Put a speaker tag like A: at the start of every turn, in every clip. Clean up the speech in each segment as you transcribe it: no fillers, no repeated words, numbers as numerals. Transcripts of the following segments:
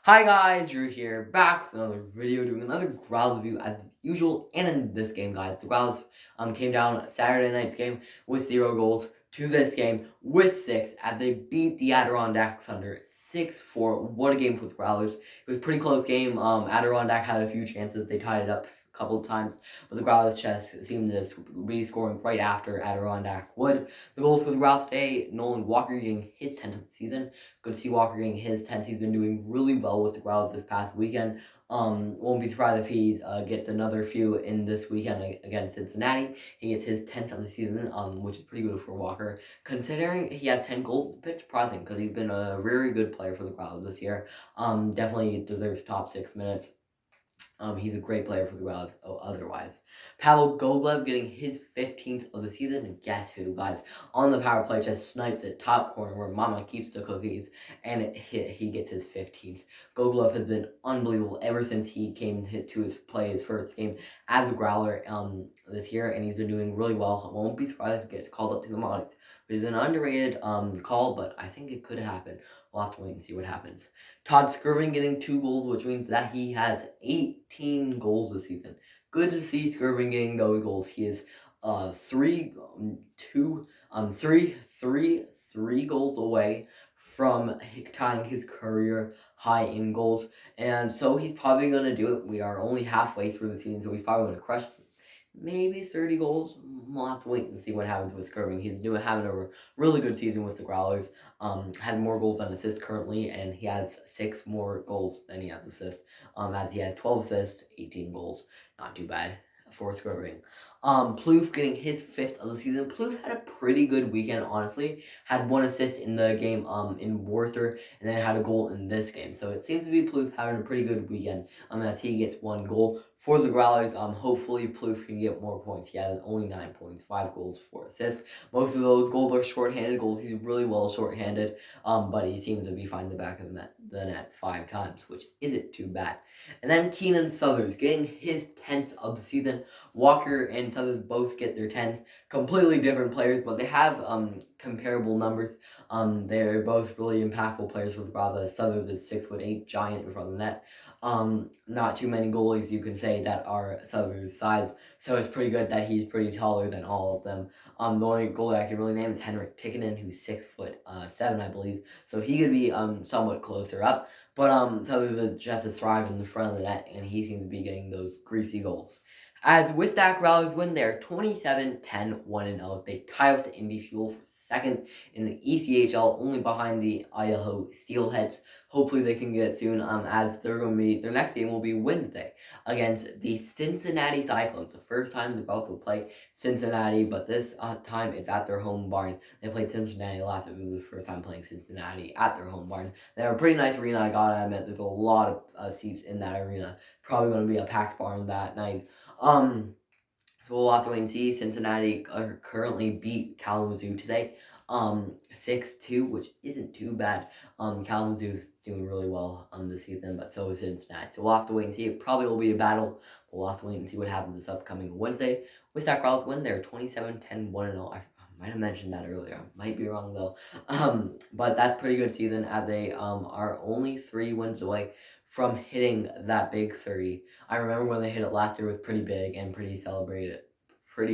A: Hi guys, Drew here, back with another video, doing another Growls review as usual. And in this game, guys, the Growls came down Saturday night's game with 0 goals to this game with 6 as they beat the Adirondacks under 6-4. What a game for the Growlers. It was a pretty close game. Adirondack had a few chances. They tied it up a couple of times, but the Growlers just seemed to be scoring right after Adirondack would. The goals for the Growlers today: Nolan Walker getting his 10th of the season. Good to see Walker getting his 10th. He's been doing really well with the Growls this past weekend. Won't be surprised if he gets another few in this weekend against Cincinnati. He gets his 10th of the season, which is pretty good for Walker. Considering he has 10 goals, it's a bit surprising because he's been a very good player for the Growls this year. Definitely deserves top 6 minutes. He's a great player for the Growls otherwise. Pavel Goglev getting his 15th of the season, and guess who, guys? On the power play, just snipes the top corner where Mama keeps the cookies, and he gets his 15th. Goglev has been unbelievable ever since he came to his first game as a Growler this year, and he's been doing really well. I won't be surprised if he gets called up to the Monarchs, which is an underrated call, but I think it could happen. We'll have to wait and see what happens. Todd Skirvin getting 2 goals, which means that he has 18 goals this season. Good to see Skirvin getting those goals. He is three goals away from tying his career high in goals, and so he's probably going to do it. We are only halfway through the season, so he's probably going to crush maybe 30 goals. We'll have to wait and see what happens with Skirvin. He's having a really good season with the Growlers. Has more goals than assists currently, and he has 6 more goals than he has assists. As he has 12 assists, 18 goals. Not too bad for Skirvin. Plouffe getting his 5th of the season. Plouffe had a pretty good weekend, honestly. Had 1 assist in the game in Worcester, and then had a goal in this game. So it seems to be Plouffe having a pretty good weekend. As he gets 1 goal. For the Growlers, hopefully Plouffe can get more points. He has only 9 points, 5 goals, 4 assists. Most of those goals are shorthanded goals. He's really well shorthanded, but he seems to be finding the back of the net 5 times, which isn't too bad. And then Keenan Suthers getting his 10th of the season. Walker and Suthers both get their 10th. Completely different players, but they have comparable numbers. They're both really impactful players for the Growlers. Suthers is 6'8" giant in front of the net. Not too many goalies you can say that are Suthers' size, so it's pretty good that he's pretty taller than all of them. The only goalie I can really name is Henrik Tikkanen, who's 6'7", I believe, so he could be somewhat closer up. But Suthers just thrives in the front of the net, and he seems to be getting those greasy goals. As with that, Growlers win their 27-10 1-0. They tie with the Indy Fuel for second in the ECHL, only behind the Idaho Steelheads. Hopefully they can get it soon, as their next game will be Wednesday against the Cincinnati Cyclones. The first time the Growlers will play Cincinnati, but this time it's at their home barn. They played Cincinnati last. It was the first time playing Cincinnati at their home barn. They have a pretty nice arena, I gotta admit. There's a lot of seats in that arena. Probably going to be a packed barn that night. So we'll have to wait and see. Cincinnati currently beat Kalamazoo today, 6-2, which isn't too bad. Kalamazoo's doing really well this season, but so is Cincinnati. So we'll have to wait and see. It probably will be a battle, but we'll have to wait and see what happens this upcoming Wednesday. With that, Growlers win their 27-10 1-0. I might have mentioned that earlier. Might be wrong though. But that's pretty good season, as they are only 3 wins away from hitting that big 30. I remember when they hit it last year, it was pretty big and pretty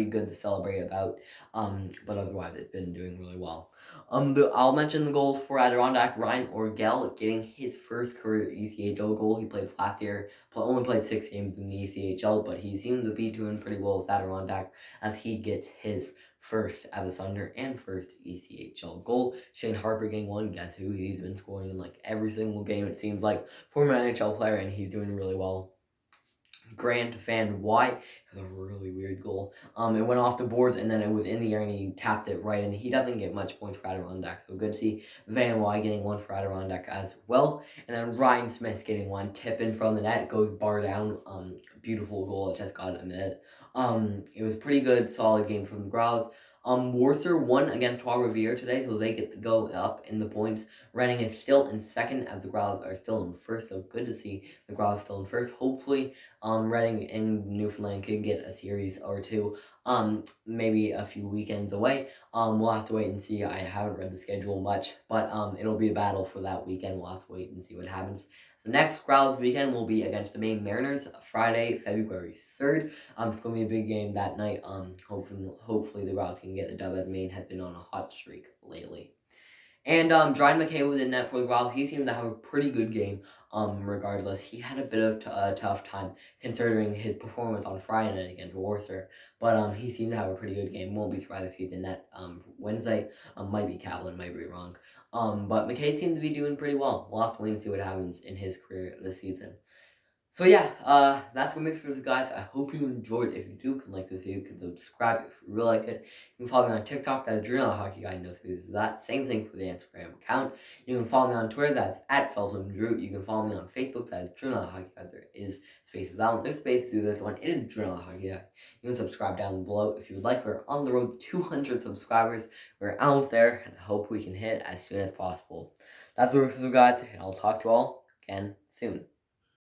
A: good to celebrate about. But otherwise, it's been doing really well. I'll mention the goals for Adirondack. Ryan Orgel getting his first career ECHL goal. He played last year, only played 6 games in the ECHL, but he seemed to be doing pretty well with Adirondack as he gets his first as a Thunder and first ECHL goal. Shane Harper getting 1. Guess who? He's been scoring in like every single game, it seems like. Former NHL player, and he's doing really well. Grant Van White has a really weird goal. It went off the boards, and then it was in the air, and he tapped it right in. He doesn't get much points for Adirondack, so good to see Van White getting 1 for Adirondack as well. And then Ryan Smith getting 1. Tip in from the net, goes bar down. Beautiful goal, I just got to admit. It was pretty good, solid game from the Growls. Worcester won against Trois-Rivières today, so they get to go up in the points. Reading is still in second, as the Growls are still in first, so good to see the Growls still in first. Hopefully, Reading and Newfoundland could get a series or two, maybe a few weekends away. We'll have to wait and see. I haven't read the schedule much, but it'll be a battle for that weekend. We'll have to wait and see what happens. The next Growls weekend will be against the Maine Mariners, Friday, February 3rd. It's going to be a big game that night. Hopefully the Growls can get the dub, as Maine has been on a hot streak lately. And Dryden McKay was in net for the Wild. He seemed to have a pretty good game. Regardless, he had a bit of a tough time considering his performance on Friday night against Worcester. But he seemed to have a pretty good game. Won't be throughout the season net Wednesday. Might be Kaplan, might be wrong. But McKay seemed to be doing pretty well. We'll have to wait and see what happens in his career this season. So yeah, that's gonna be it for this, guys. I hope you enjoyed. If you do, you can like this video, you can subscribe if you really like it. You can follow me on TikTok, that's Drew, Hockey Guy, no videos of that. Same thing for the Instagram account. You can follow me on Twitter, that's at Drew. You can follow me on Facebook, that's Drew, Hockey Guy. There is space for that one. There's space to do this one. It is Drew, Hockey Guy. You can subscribe down below if you would like. We're on the road to 200 subscribers. We're out there, and I hope we can hit as soon as possible. That's what we're for, guys, and I'll talk to you all again soon.